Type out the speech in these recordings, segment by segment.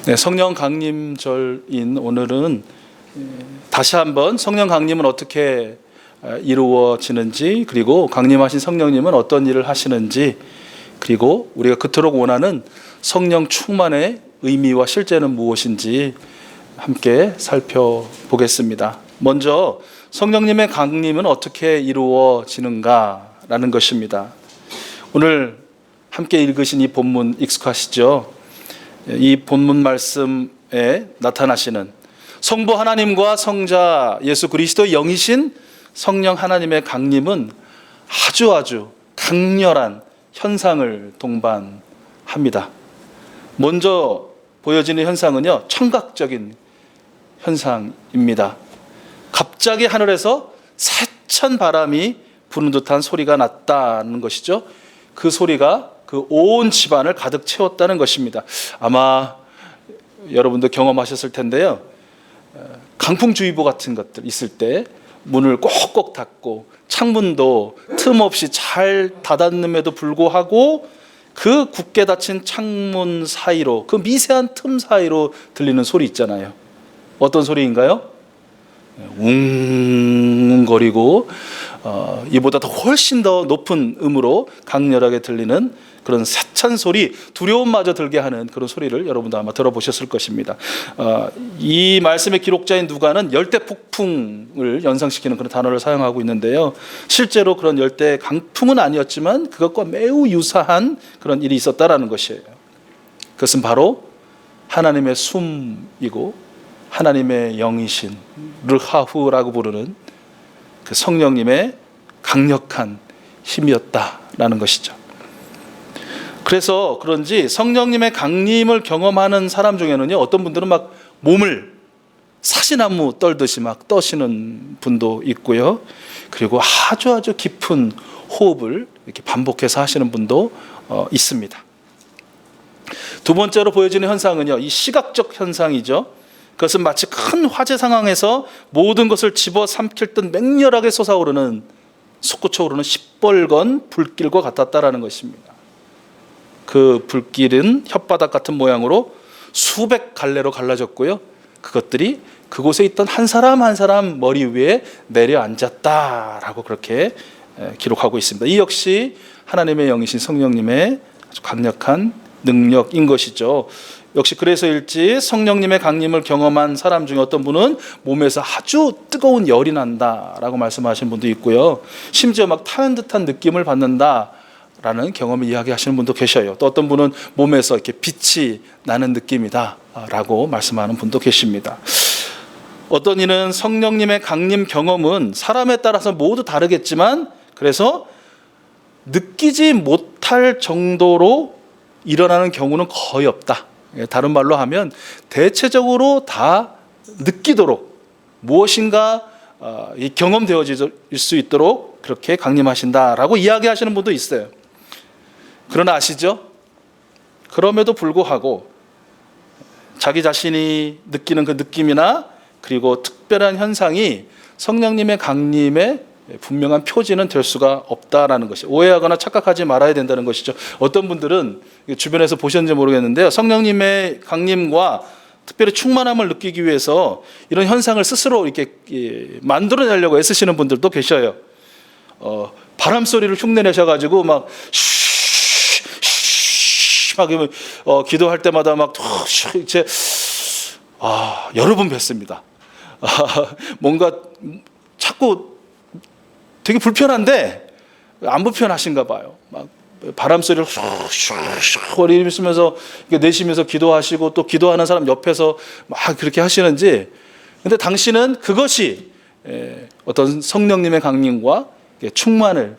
네, 성령 강림절인 오늘은 다시 한번 성령 강림은 어떻게 이루어지는지, 그리고 강림하신 성령님은 어떤 일을 하시는지, 그리고 우리가 그토록 원하는 성령 충만의 의미와 실제는 무엇인지 함께 살펴보겠습니다. 먼저 성령님의 강림은 어떻게 이루어지는가라는 것입니다. 오늘 함께 읽으신 이 본문 익숙하시죠? 이 본문 말씀에 나타나시는 성부 하나님과 성자 예수 그리스도의 영이신 성령 하나님의 강림은 아주 강렬한 현상을 동반합니다. 먼저 보여지는 현상은요, 청각적인 현상입니다. 갑자기 하늘에서 세찬 바람이 부는 듯한 소리가 났다는 것이죠. 그 소리가 그 온 집안을 가득 채웠다는 것입니다. 아마 여러분도 경험하셨을 텐데요, 강풍주의보 같은 것들 있을 때 문을 꼭꼭 닫고 창문도 틈 없이 잘 닫았음에도 불구하고 그 굳게 닫힌 창문 사이로, 그 미세한 틈 사이로 들리는 소리 있잖아요. 어떤 소리인가요? 웅거리고 이보다 더 훨씬 더 높은 음으로 강렬하게 들리는 그런 세찬 소리, 두려움마저 들게 하는 그런 소리를 여러분도 아마 들어보셨을 것입니다. 이 말씀의 기록자인 누가는 열대 폭풍을 연상시키는 그런 단어를 사용하고 있는데요, 실제로 그런 열대 강풍은 아니었지만 그것과 매우 유사한 그런 일이 있었다라는 것이에요. 그것은 바로 하나님의 숨이고 하나님의 영이신 르하후라고 부르는 그 성령님의 강력한 힘이었다라는 것이죠. 그래서 그런지 성령님의 강림을 경험하는 사람 중에는요, 어떤 분들은 막 몸을 사시나무 떨듯이 막 떠시는 분도 있고요, 그리고 아주 깊은 호흡을 이렇게 반복해서 하시는 분도 있습니다. 두 번째로 보여지는 현상은요, 이 시각적 현상이죠. 그것은 마치 큰 화재 상황에서 모든 것을 집어삼킬 듯 맹렬하게 솟아오르는, 솟구쳐 오르는 시뻘건 불길과 같았다라는 것입니다. 그 불길은 혓바닥 같은 모양으로 수백 갈래로 갈라졌고요, 그것들이 그곳에 있던 한 사람 한 사람 머리 위에 내려앉았다라고 그렇게 기록하고 있습니다. 이 역시 하나님의 영이신 성령님의 아주 강력한 능력인 것이죠. 역시 그래서일지 성령님의 강림을 경험한 사람 중에 어떤 분은 몸에서 아주 뜨거운 열이 난다라고 말씀하시는 분도 있고요, 심지어 막 타는 듯한 느낌을 받는다라는 경험을 이야기하시는 분도 계셔요. 또 어떤 분은 몸에서 이렇게 빛이 나는 느낌이다라고 말씀하는 분도 계십니다. 어떤 이는 성령님의 강림 경험은 사람에 따라서 모두 다르겠지만, 그래서 느끼지 못할 정도로 일어나는 경우는 거의 없다. 다른 말로 하면 대체적으로 다 느끼도록, 무엇인가 경험되어질 수 있도록 그렇게 강림하신다라고 이야기하시는 분도 있어요. 그러나 아시죠? 그럼에도 불구하고 자기 자신이 느끼는 그 느낌이나 그리고 특별한 현상이 성령님의 강림의 분명한 표지는 될 수가 없다라는 것이, 오해하거나 착각하지 말아야 된다는 것이죠. 어떤 분들은 주변에서 보셨는지 모르겠는데요, 성령님의 강림과 특별히 충만함을 느끼기 위해서 이런 현상을 스스로 이렇게 만들어내려고 애쓰시는 분들도 계셔요. 바람 소리를 흉내내셔가지고 막 막 기도할 때마다 막 여러 번 뵀습니다. 뭔가 자꾸 되게 불편한데 안 불편하신가 봐요. 막 바람 소리를 슉슉 이러면서 내쉬면서 기도하시고, 또 기도하는 사람 옆에서 막 그렇게 하시는지, 근데 당신은 그것이 어떤 성령님의 강림과 충만을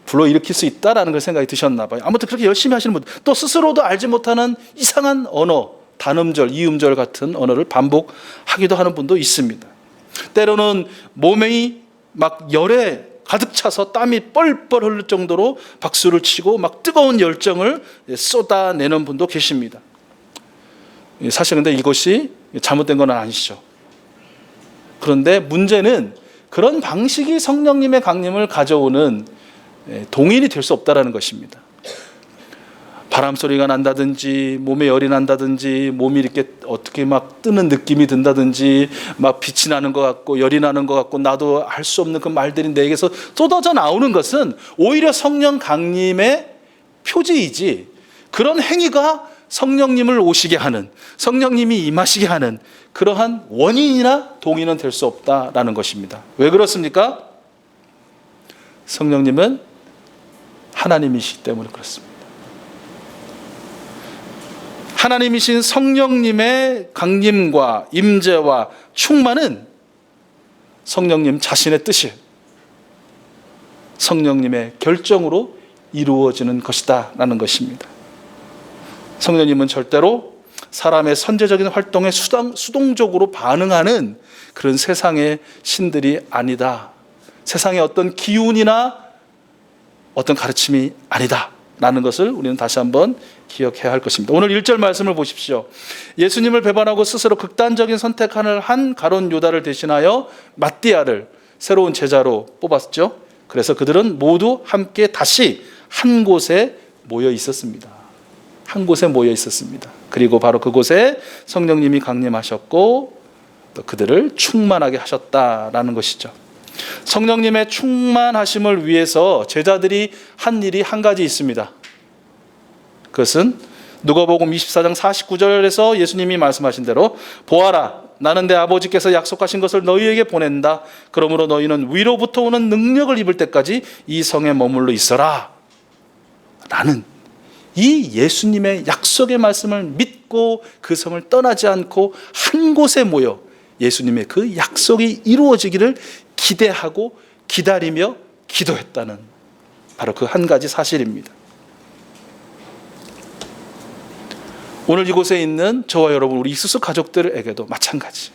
불러일으킬 수 있다라는 걸 생각이 드셨나 봐요. 아무튼 그렇게 열심히 하시는 분들, 또 스스로도 알지 못하는 이상한 언어, 단음절, 이음절 같은 언어를 반복하기도 하는 분도 있습니다. 때로는 몸이 막 열에 가득 차서 땀이 뻘뻘 흐를 정도로 박수를 치고 막 뜨거운 열정을 쏟아내는 분도 계십니다. 사실 근데 이것이 잘못된 건 아니시죠. 그런데 문제는 그런 방식이 성령님의 강림을 가져오는 동일이 될 수 없다라는 것입니다. 바람 소리가 난다든지 몸에 열이 난다든지 몸이 이렇게 어떻게 막 뜨는 느낌이 든다든지 막 빛이 나는 것 같고 열이 나는 것 같고 나도 할 수 없는 그 말들이 내게서 쏟아져 나오는 것은 오히려 성령 강림의 표지이지, 그런 행위가 성령님을 오시게 하는, 성령님이 임하시게 하는 그러한 원인이나 동의는 될 수 없다라는 것입니다. 왜 그렇습니까? 성령님은 하나님이시기 때문에 그렇습니다. 하나님이신 성령님의 강림과 임재와 충만은 성령님 자신의 뜻이에요. 성령님의 결정으로 이루어지는 것이다 라는 것입니다. 성령님은 절대로 사람의 선제적인 활동에 수동적으로 반응하는 그런 세상의 신들이 아니다. 세상의 어떤 기운이나 어떤 가르침이 아니다 라는 것을 우리는 다시 한번 기억해야 할 것입니다. 오늘 1절 말씀을 보십시오. 예수님을 배반하고 스스로 극단적인 선택을 한 가룟 유다를 대신하여 mattia를 새로운 제자로 뽑았죠. 그래서 그들은 모두 함께 다시 한 곳에 모여 있었습니다. 한 곳에 모여 있었습니다. 그리고 바로 그곳에 성령님이 강림하셨고 또 그들을 충만하게 하셨다라는 것이죠. 성령님의 충만하심을 위해서 제자들이 한 일이 한 가지 있습니다. 그것은 누가복음 24장 49절에서 예수님이 말씀하신 대로 보아라, 나는 내 아버지께서 약속하신 것을 너희에게 보낸다. 그러므로 너희는 위로부터 오는 능력을 입을 때까지 이 성에 머물러 있어라 라는 이 예수님의 약속의 말씀을 믿고 그 성을 떠나지 않고 한 곳에 모여 예수님의 그 약속이 이루어지기를 기대하고 기다리며 기도했다는 바로 그 한 가지 사실입니다. 오늘 이곳에 있는 저와 여러분, 우리 이수수 가족들에게도 마찬가지.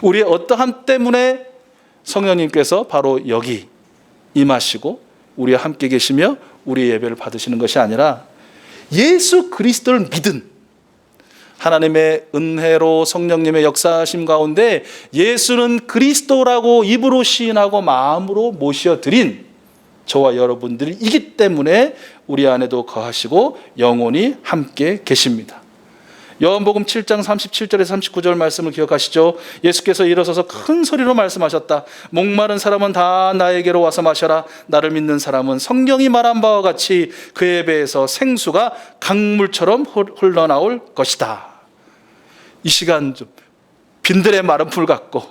우리의 어떠함 때문에 성령님께서 바로 여기 임하시고 우리와 함께 계시며 우리의 예배를 받으시는 것이 아니라 예수 그리스도를 믿은 하나님의 은혜로 성령님의 역사하심 가운데 예수는 그리스도라고 입으로 시인하고 마음으로 모셔드린 저와 여러분들이기 때문에 우리 안에도 거하시고 영원히 함께 계십니다. 요한복음 7장 37절에서 39절 말씀을 기억하시죠? 예수께서 일어서서 큰 소리로 말씀하셨다. 목마른 사람은 다 나에게로 와서 마셔라. 나를 믿는 사람은 성경이 말한 바와 같이 그의 배에서 생수가 강물처럼 흘러나올 것이다. 이 시간 좀 빈들의 마른 풀 같고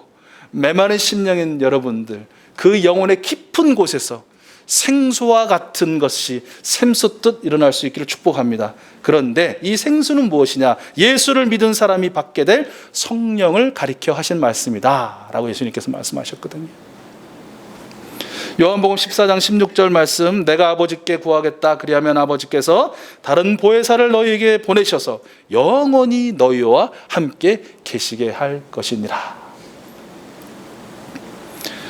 메마른 심령인 여러분들, 그 영혼의 깊은 곳에서 생수와 같은 것이 샘솟듯 일어날 수 있기를 축복합니다. 그런데 이 생수는 무엇이냐? 예수를 믿은 사람이 받게 될 성령을 가리켜 하신 말씀이다 라고 예수님께서 말씀하셨거든요. 요한복음 14장 16절 말씀, 내가 아버지께 구하겠다. 그리하면 아버지께서 다른 보혜사를 너희에게 보내셔서 영원히 너희와 함께 계시게 할 것이니라.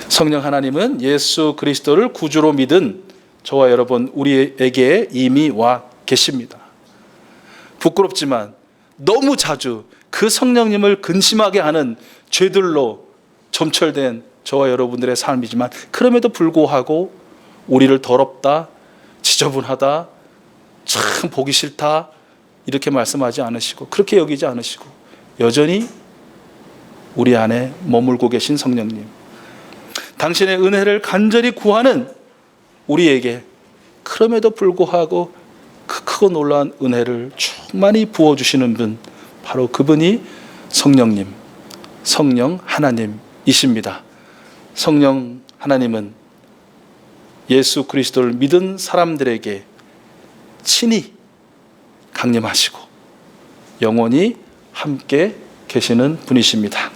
성령 하나님은 예수 그리스도를 구주로 믿은 저와 여러분 우리에게 이미 와 계십니다. 부끄럽지만 너무 자주 그 성령님을 근심하게 하는 죄들로 점철된 저와 여러분들의 삶이지만 그럼에도 불구하고 우리를 더럽다, 지저분하다, 참 보기 싫다 이렇게 말씀하지 않으시고 그렇게 여기지 않으시고 여전히 우리 안에 머물고 계신 성령님, 당신의 은혜를 간절히 구하는 우리에게 그럼에도 불구하고 그 크고 놀라운 은혜를 충만히 부어주시는 분, 바로 그분이 성령님, 성령 하나님이십니다. 성령 하나님은 예수 그리스도를 믿은 사람들에게 친히 강림하시고 영원히 함께 계시는 분이십니다.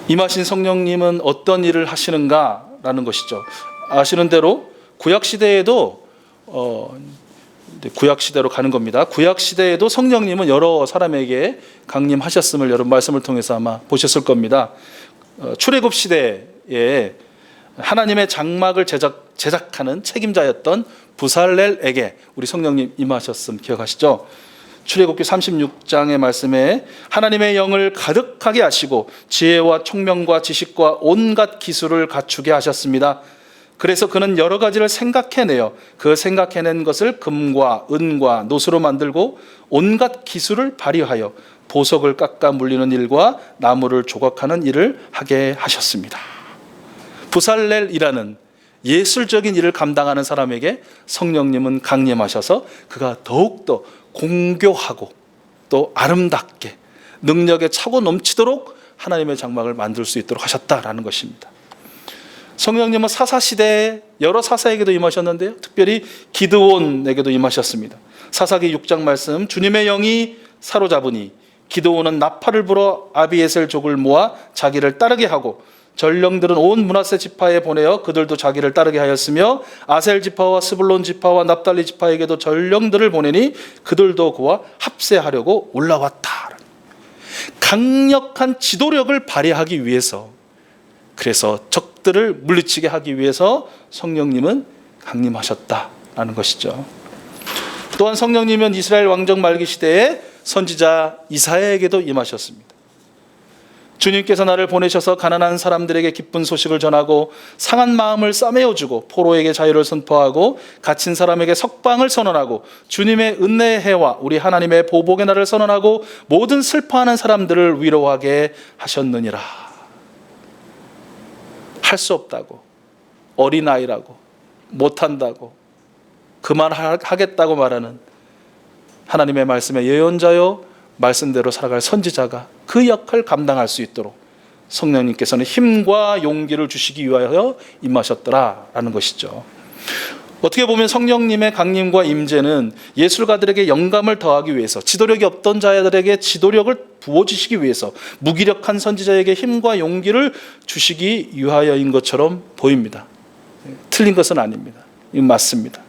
임하신 성령님은 어떤 일을 하시는가라는 것이죠. 아시는 대로 구약시대에도 구약시대로 가는 겁니다. 구약시대에도 성령님은 여러 사람에게 강림하셨음을 여러분 말씀을 통해서 아마 보셨을 겁니다. 출애굽 시대에 하나님의 장막을 제작하는 책임자였던 부살렐에게 우리 성령님 임하셨음 기억하시죠? 출애굽기 36장의 말씀에 하나님의 영을 가득하게 하시고 지혜와 총명과 지식과 온갖 기술을 갖추게 하셨습니다. 그래서 그는 여러 가지를 생각해내요. 그 생각해낸 것을 금과 은과 노수로 만들고 온갖 기술을 발휘하여 보석을 깎아 물리는 일과 나무를 조각하는 일을 하게 하셨습니다. 부살렐이라는 예술적인 일을 감당하는 사람에게 성령님은 강림하셔서 그가 더욱더 공교하고 또 아름답게 능력에 차고 넘치도록 하나님의 장막을 만들 수 있도록 하셨다라는 것입니다. 성령님은 사사시대에 여러 사사에게도 임하셨는데요, 특별히 기드온에게도 임하셨습니다. 사사기 6장 말씀, 주님의 영이 사로잡으니 기드온은 나팔을 불어 아비에셀족을 모아 자기를 따르게 하고 전령들은 온 므낫세 지파에 보내어 그들도 자기를 따르게 하였으며 아셀 지파와 스불론 지파와 납달리 지파에게도 전령들을 보내니 그들도 그와 합세하려고 올라왔다. 강력한 지도력을 발휘하기 위해서, 그래서 적들을 물리치게 하기 위해서 성령님은 강림하셨다라는 것이죠. 또한 성령님은 이스라엘 왕정 말기 시대에 선지자 이사야에게도 임하셨습니다. 주님께서 나를 보내셔서 가난한 사람들에게 기쁜 소식을 전하고 상한 마음을 싸매어주고 포로에게 자유를 선포하고 갇힌 사람에게 석방을 선언하고 주님의 은혜의 해와 우리 하나님의 보복의 날을 선언하고 모든 슬퍼하는 사람들을 위로하게 하셨느니라. 할 수 없다고, 어린아이라고, 못한다고, 그만하겠다고 말하는 하나님의 말씀의 예언자요, 말씀대로 살아갈 선지자가 그 역할을 감당할 수 있도록 성령님께서는 힘과 용기를 주시기 위하여 임하셨더라라는 것이죠. 어떻게 보면 성령님의 강림과 임재는 예술가들에게 영감을 더하기 위해서, 지도력이 없던 자들에게 지도력을 부어주시기 위해서, 무기력한 선지자에게 힘과 용기를 주시기 위하여인 것처럼 보입니다. 틀린 것은 아닙니다. 이건 맞습니다.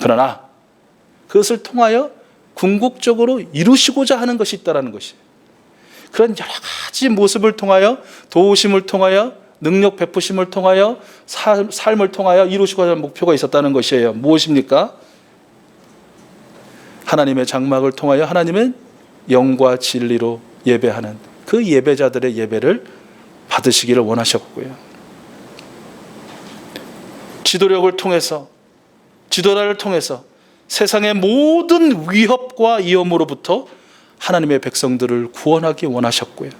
그러나 그것을 통하여 궁극적으로 이루시고자 하는 것이 있다는 것이에요. 그런 여러 가지 모습을 통하여, 도우심을 통하여, 능력 베푸심을 통하여, 삶을 통하여 이루시고자 하는 목표가 있었다는 것이에요. 무엇입니까? 하나님의 장막을 통하여 하나님은 영과 진리로 예배하는 그 예배자들의 예배를 받으시기를 원하셨고요. 지도력을 통해서, 지도자를 통해서 세상의 모든 위협과 위험으로부터 하나님의 백성들을 구원하기 원하셨고요.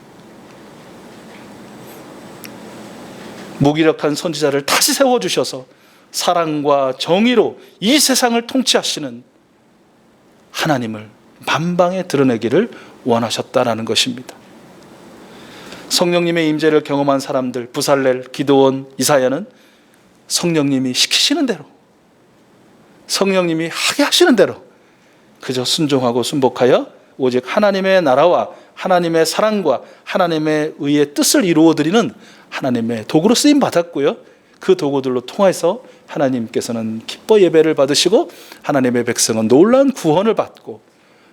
무기력한 선지자를 다시 세워주셔서 사랑과 정의로 이 세상을 통치하시는 하나님을 만방에 드러내기를 원하셨다라는 것입니다. 성령님의 임재를 경험한 사람들, 부살렐, 기드온, 이사야는 성령님이 시키시는 대로, 성령님이 하게 하시는 대로 그저 순종하고 순복하여 오직 하나님의 나라와 하나님의 사랑과 하나님의 의의 뜻을 이루어드리는 하나님의 도구로 쓰임 받았고요. 그 도구들로 통해서 하나님께서는 기뻐 예배를 받으시고 하나님의 백성은 놀라운 구원을 받고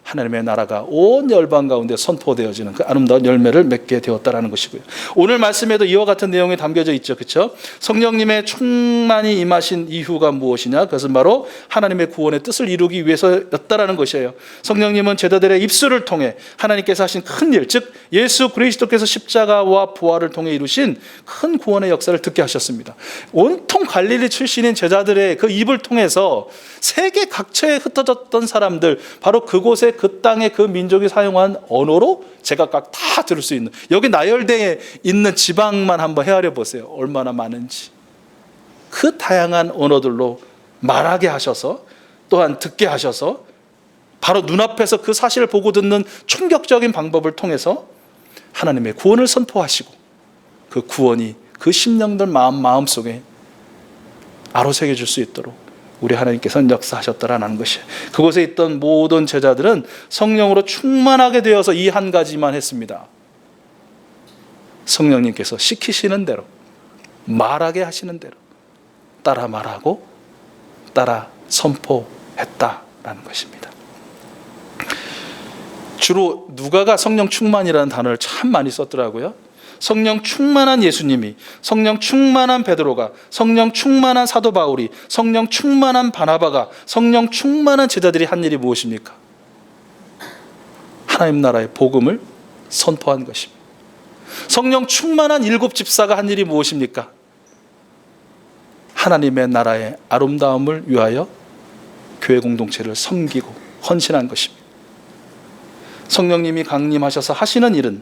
하나님의 나라가 온 열방 가운데 선포되어지는 그 아름다운 열매를 맺게 되었다라는 것이고요. 오늘 말씀에도 이와 같은 내용이 담겨져 있죠. 그렇죠? 성령님의 충만히 임하신 이유가 무엇이냐? 그것은 바로 하나님의 구원의 뜻을 이루기 위해서였다라는 것이에요. 성령님은 제자들의 입술을 통해 하나님께서 하신 큰 일, 즉 예수 그리스도께서 십자가와 부활을 통해 이루신 큰 구원의 역사를 듣게 하셨습니다. 온통 갈릴리 출신인 제자들의 그 입을 통해서 세계 각처에 흩어졌던 사람들, 바로 그곳에 그 땅의 그 민족이 사용한 언어로 제각각 다 들을 수 있는, 여기 나열대에 있는 지방만 한번 헤아려 보세요. 얼마나 많은지. 그 다양한 언어들로 말하게 하셔서, 또한 듣게 하셔서, 바로 눈앞에서 그 사실을 보고 듣는 충격적인 방법을 통해서 하나님의 구원을 선포하시고 그 구원이 그 심령들 마음속에 아로새겨 줄 수 있도록 우리 하나님께서는 역사하셨다라는 것이에요. 그곳에 있던 모든 제자들은 성령으로 충만하게 되어서 이 한 가지만 했습니다. 성령님께서 시키시는 대로, 말하게 하시는 대로 따라 말하고 따라 선포했다라는 것입니다. 주로 누가가 성령 충만이라는 단어를 참 많이 썼더라고요. 성령 충만한 예수님이, 성령 충만한 베드로가, 성령 충만한 사도 바울이, 성령 충만한 바나바가, 성령 충만한 제자들이 한 일이 무엇입니까? 하나님 나라의 복음을 선포한 것입니다. 성령 충만한 일곱 집사가 한 일이 무엇입니까? 하나님의 나라의 아름다움을 위하여 교회 공동체를 섬기고 헌신한 것입니다. 성령님이 강림하셔서 하시는 일은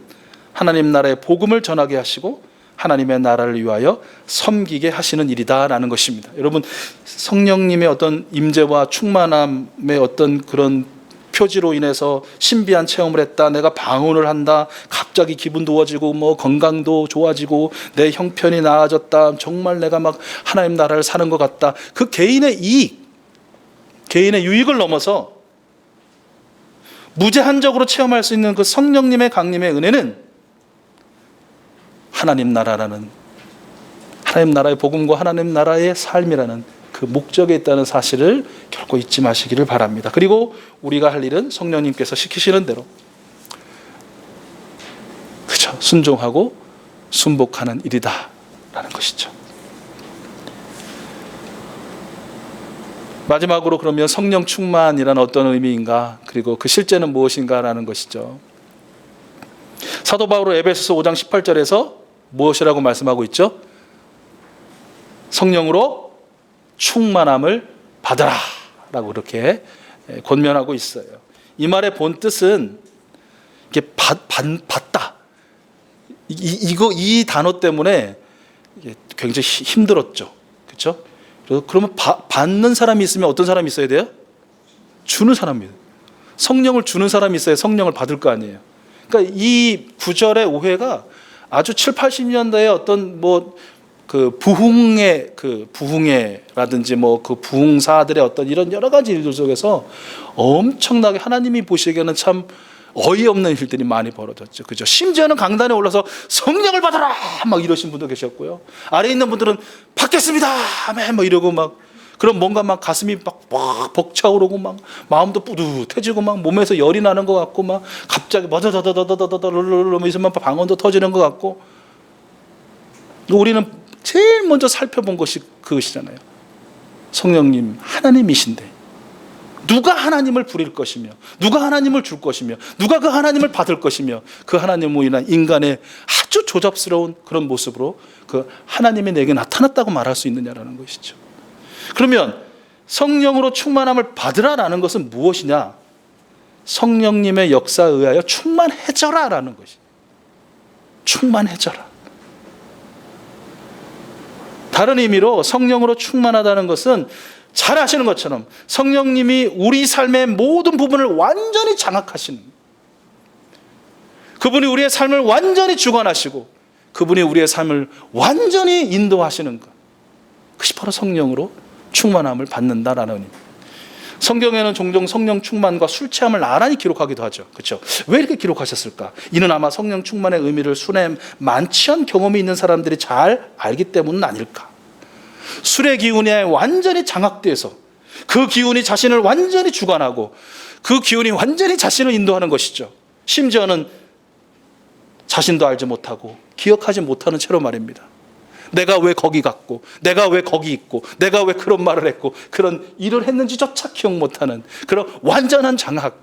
하나님 나라의 복음을 전하게 하시고 하나님의 나라를 위하여 섬기게 하시는 일이다라는 것입니다. 여러분, 성령님의 어떤 임재와 충만함의 어떤 그런 표지로 인해서 신비한 체험을 했다, 내가 방언을 한다, 갑자기 기분 좋아지고 뭐 건강도 좋아지고 내 형편이 나아졌다, 정말 내가 막 하나님 나라를 사는 것 같다, 그 개인의 이익, 개인의 유익을 넘어서 무제한적으로 체험할 수 있는 그 성령님의 강림의 은혜는 하나님 나라라는, 하나님 나라의 복음과 하나님 나라의 삶이라는 그 목적에 있다는 사실을 결코 잊지 마시기를 바랍니다. 그리고 우리가 할 일은 성령님께서 시키시는 대로 그죠, 순종하고 순복하는 일이다라는 것이죠. 마지막으로 그러면 성령 충만이란 어떤 의미인가, 그리고 그 실제는 무엇인가라는 것이죠. 사도 바울은 에베소서 5장 18절에서 무엇이라고 말씀하고 있죠? 성령으로 충만함을 받으라 라고 그렇게 권면하고 있어요. 이 말의 본 뜻은 이게 받다, 이 단어 때문에 굉장히 힘들었죠. 그렇죠? 그러면 받는 사람이 있으면 어떤 사람이 있어야 돼요? 주는 사람이에요. 성령을 주는 사람이 있어야 성령을 받을 거 아니에요. 그러니까 이 구절의 오해가 아주 7, 80년대에 어떤 그 부흥회라든지 그 부흥사들의 어떤 이런 여러 가지 일들 속에서 엄청나게 하나님이 보시기에는 참 어이없는 일들이 많이 벌어졌죠. 그죠? 심지어는 강단에 올라서 성령을 받아라 막 이러신 분도 계셨고요. 아래 있는 분들은 받겠습니다 아멘 막 이러고 막, 그럼 뭔가 막 가슴이 막 벅차오르고 막 마음도 뿌듯해지고 막 몸에서 열이 나는 것 같고 막 갑자기 있으면 방언도 터지는 것 같고, 우리는 제일 먼저 살펴본 것이 그것이잖아요. 성령님 하나님이신데 누가 하나님을 부릴 것이며, 누가 하나님을 줄 것이며, 누가 그 하나님을 받을 것이며, 그 하나님으로 인한 인간의 아주 조잡스러운 그런 모습으로 그 하나님이 내게 나타났다고 말할 수 있느냐라는 것이죠. 그러면 성령으로 충만함을 받으라라는 것은 무엇이냐? 성령님의 역사에 의하여 충만해져라라는 것이. 충만해져라. 다른 의미로 성령으로 충만하다는 것은 잘 아시는 것처럼 성령님이 우리 삶의 모든 부분을 완전히 장악하시는, 그분이 우리의 삶을 완전히 주관하시고 그분이 우리의 삶을 완전히 인도하시는 것, 그것이 바로 성령으로 충만함을 받는다라는 의미. 성경에는 종종 성령 충만과 술 취함을 나란히 기록하기도 하죠. 그렇죠? 왜 이렇게 기록하셨을까? 이는 아마 성령 충만의 의미를 술에 만취한 경험이 있는 사람들이 잘 알기 때문은 아닐까. 술의 기운에 완전히 장악돼서 그 기운이 자신을 완전히 주관하고 그 기운이 완전히 자신을 인도하는 것이죠. 심지어는 자신도 알지 못하고 기억하지 못하는 채로 말입니다. 내가 왜 거기 갔고, 내가 왜 거기 있고, 내가 왜 그런 말을 했고, 그런 일을 했는지조차 기억 못하는 그런 완전한 장악.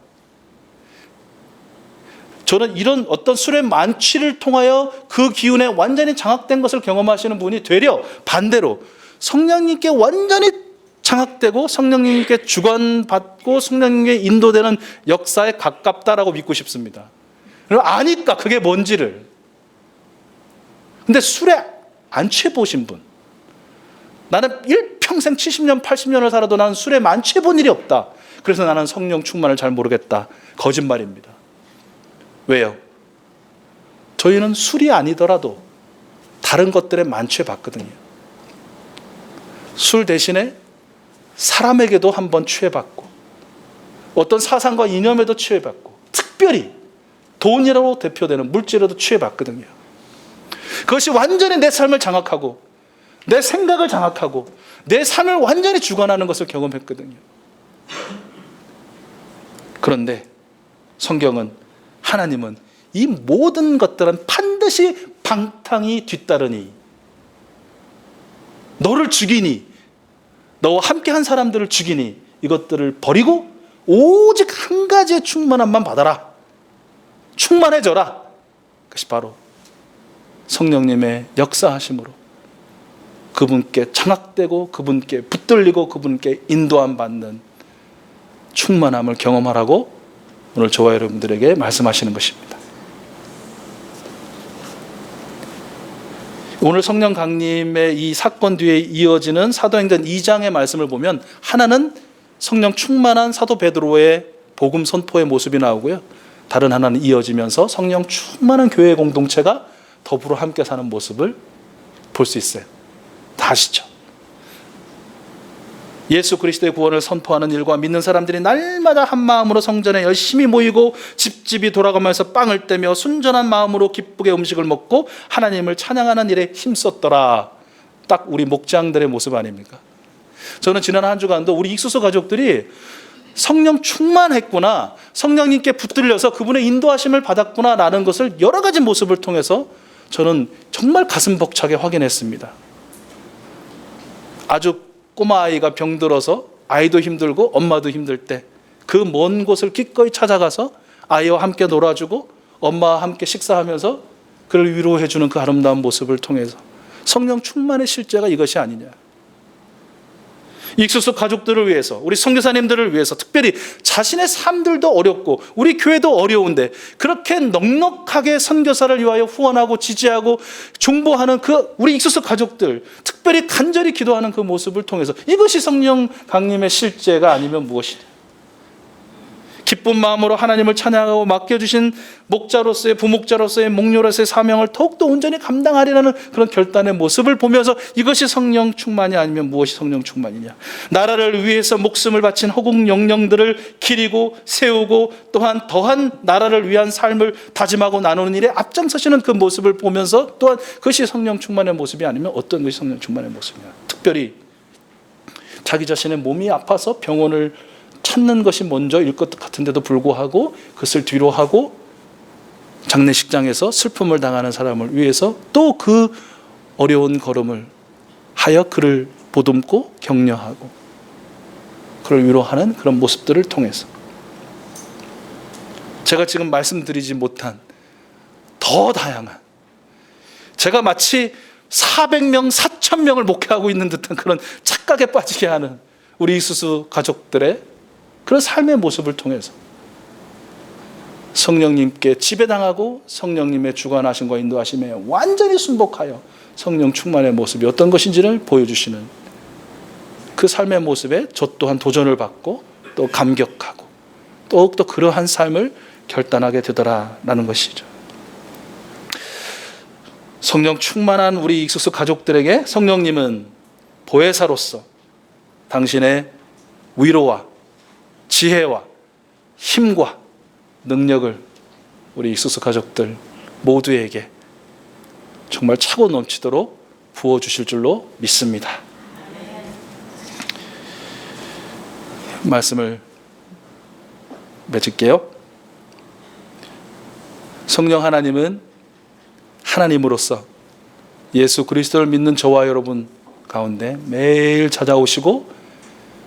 저는 이런 어떤 술의 만취를 통하여 그 기운에 완전히 장악된 것을 경험하시는 분이 되려 반대로 성령님께 완전히 장악되고 성령님께 주관받고 성령님께 인도되는 역사에 가깝다라고 믿고 싶습니다. 아니까 그게 뭔지를. 근데 술에 안 취해보신 분, 나는 일평생 70년 80년을 살아도 나는 술에 안 취해본 일이 없다, 그래서 나는 성령 충만을 잘 모르겠다, 거짓말입니다. 왜요? 저희는 술이 아니더라도 다른 것들에 만취해봤거든요. 술 대신에 사람에게도 한번 취해봤고, 어떤 사상과 이념에도 취해봤고, 특별히 돈이라고 대표되는 물질에도 취해봤거든요. 그것이 완전히 내 삶을 장악하고 내 생각을 장악하고 내 삶을 완전히 주관하는 것을 경험했거든요. 그런데 성경은, 하나님은 이 모든 것들은 반드시 방탕이 뒤따르니, 너를 죽이니, 너와 함께한 사람들을 죽이니, 이것들을 버리고 오직 한 가지의 충만함만 받아라, 충만해져라. 그것이 바로 성령님의 역사하심으로 그분께 장악되고 그분께 붙들리고 그분께 인도함 받는 충만함을 경험하라고 오늘 저와 여러분들에게 말씀하시는 것입니다. 오늘 성령 강림의 이 사건 뒤에 이어지는 사도행전 2장의 말씀을 보면 하나는 성령 충만한 사도 베드로의 복음 선포의 모습이 나오고요, 다른 하나는 이어지면서 성령 충만한 교회 공동체가 더불어 함께 사는 모습을 볼 수 있어요. 다 아시죠? 예수 그리스도의 구원을 선포하는 일과 믿는 사람들이 날마다 한 마음으로 성전에 열심히 모이고 집집이 돌아가면서 빵을 떼며 순전한 마음으로 기쁘게 음식을 먹고 하나님을 찬양하는 일에 힘썼더라. 딱 우리 목장들의 모습 아닙니까? 저는 지난 한 주간도 우리 익수소 가족들이 성령 충만했구나, 성령님께 붙들려서 그분의 인도하심을 받았구나 라는 것을 여러 가지 모습을 통해서 저는 정말 가슴 벅차게 확인했습니다. 아주 꼬마 아이가 병들어서 아이도 힘들고 엄마도 힘들 때 그 먼 곳을 기꺼이 찾아가서 아이와 함께 놀아주고 엄마와 함께 식사하면서 그를 위로해주는 그 아름다운 모습을 통해서 성령 충만의 실제가 이것이 아니냐. 익수소 가족들을 위해서, 우리 선교사님들을 위해서, 특별히 자신의 삶들도 어렵고 우리 교회도 어려운데 그렇게 넉넉하게 선교사를 위하여 후원하고 지지하고 중보하는 그 우리 익수소 가족들, 특별히 간절히 기도하는 그 모습을 통해서 이것이 성령 강림의 실제가 아니면 무엇이냐. 기쁜 마음으로 하나님을 찬양하고 맡겨주신 목자로서의, 부목자로서의, 목료로서의 사명을 더욱더 온전히 감당하리라는 그런 결단의 모습을 보면서 이것이 성령 충만이 아니면 무엇이 성령 충만이냐. 나라를 위해서 목숨을 바친 허국 영령들을 기리고 세우고 또한 더한 나라를 위한 삶을 다짐하고 나누는 일에 앞장서시는 그 모습을 보면서 또한 그것이 성령 충만의 모습이 아니면 어떤 것이 성령 충만의 모습이냐. 특별히 자기 자신의 몸이 아파서 병원을 찾는 것이 먼저일 것 같은데도 불구하고 그것을 뒤로 하고 장례식장에서 슬픔을 당하는 사람을 위해서 또 그 어려운 걸음을 하여 그를 보듬고 격려하고 그를 위로하는 그런 모습들을 통해서 제가 지금 말씀드리지 못한 더 다양한, 제가 마치 400명, 4,000명을 목회하고 있는 듯한 그런 착각에 빠지게 하는 우리 익수소 가족들의 그런 삶의 모습을 통해서 성령님께 지배당하고 성령님의 주관하심과 인도하심에 완전히 순복하여 성령 충만의 모습이 어떤 것인지를 보여주시는 그 삶의 모습에 저 또한 도전을 받고 또 감격하고 더욱더 그러한 삶을 결단하게 되더라라는 것이죠. 성령 충만한 우리 익수소 가족들에게 성령님은 보혜사로서 당신의 위로와 지혜와 힘과 능력을 우리 익수소 가족들 모두에게 정말 차고 넘치도록 부어주실 줄로 믿습니다. 말씀을 맺을게요. 성령 하나님은 하나님으로서 예수 그리스도를 믿는 저와 여러분 가운데 매일 찾아오시고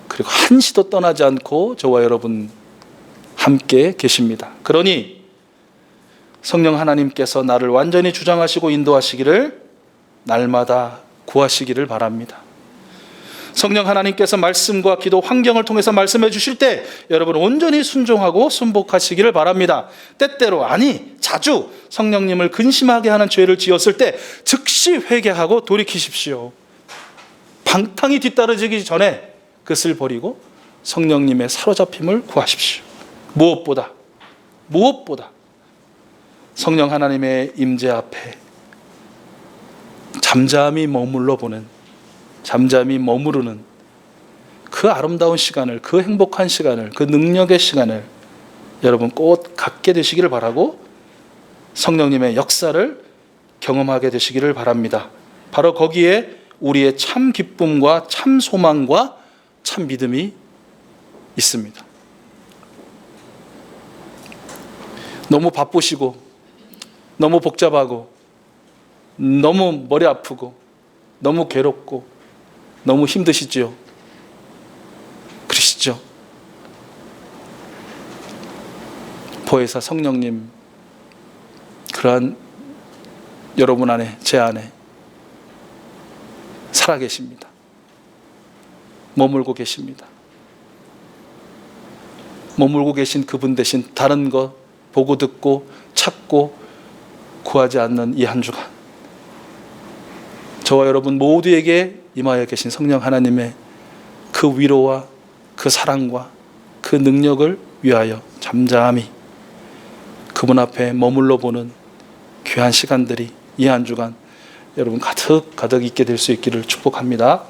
그리고 한시도 떠나지 않고 저와 여러분 함께 계십니다. 그러니 성령 하나님께서 나를 완전히 주장하시고 인도하시기를 날마다 구하시기를 바랍니다. 성령 하나님께서 말씀과 기도 환경을 통해서 말씀해 주실 때 여러분 온전히 순종하고 순복하시기를 바랍니다. 때때로, 아니 자주 성령님을 근심하게 하는 죄를 지었을 때 즉시 회개하고 돌이키십시오. 방탕이 뒤따라지기 전에 그것을 버리고 성령님의 사로잡힘을 구하십시오. 무엇보다 성령 하나님의 임재 앞에 잠잠히 머무르는 그 아름다운 시간을, 그 행복한 시간을, 그 능력의 시간을 여러분 꼭 갖게 되시기를 바라고 성령님의 역사를 경험하게 되시기를 바랍니다. 바로 거기에 우리의 참 기쁨과 참 소망과 참 믿음이 있습니다. 너무 바쁘시고 너무 복잡하고 너무 머리 아프고 너무 괴롭고 너무 힘드시죠? 그러시죠? 보혜사 성령님 그러한 여러분 안에, 제 안에 살아계십니다. 머물고 계십니다. 머물고 계신 그분 대신 다른 것 보고 듣고 찾고 구하지 않는 이 한 주간, 저와 여러분 모두에게 임하여 계신 성령 하나님의 그 위로와 그 사랑과 그 능력을 위하여 잠잠히 그분 앞에 머물러 보는 귀한 시간들이 이 한 주간 여러분 가득 있게 될 수 있기를 축복합니다.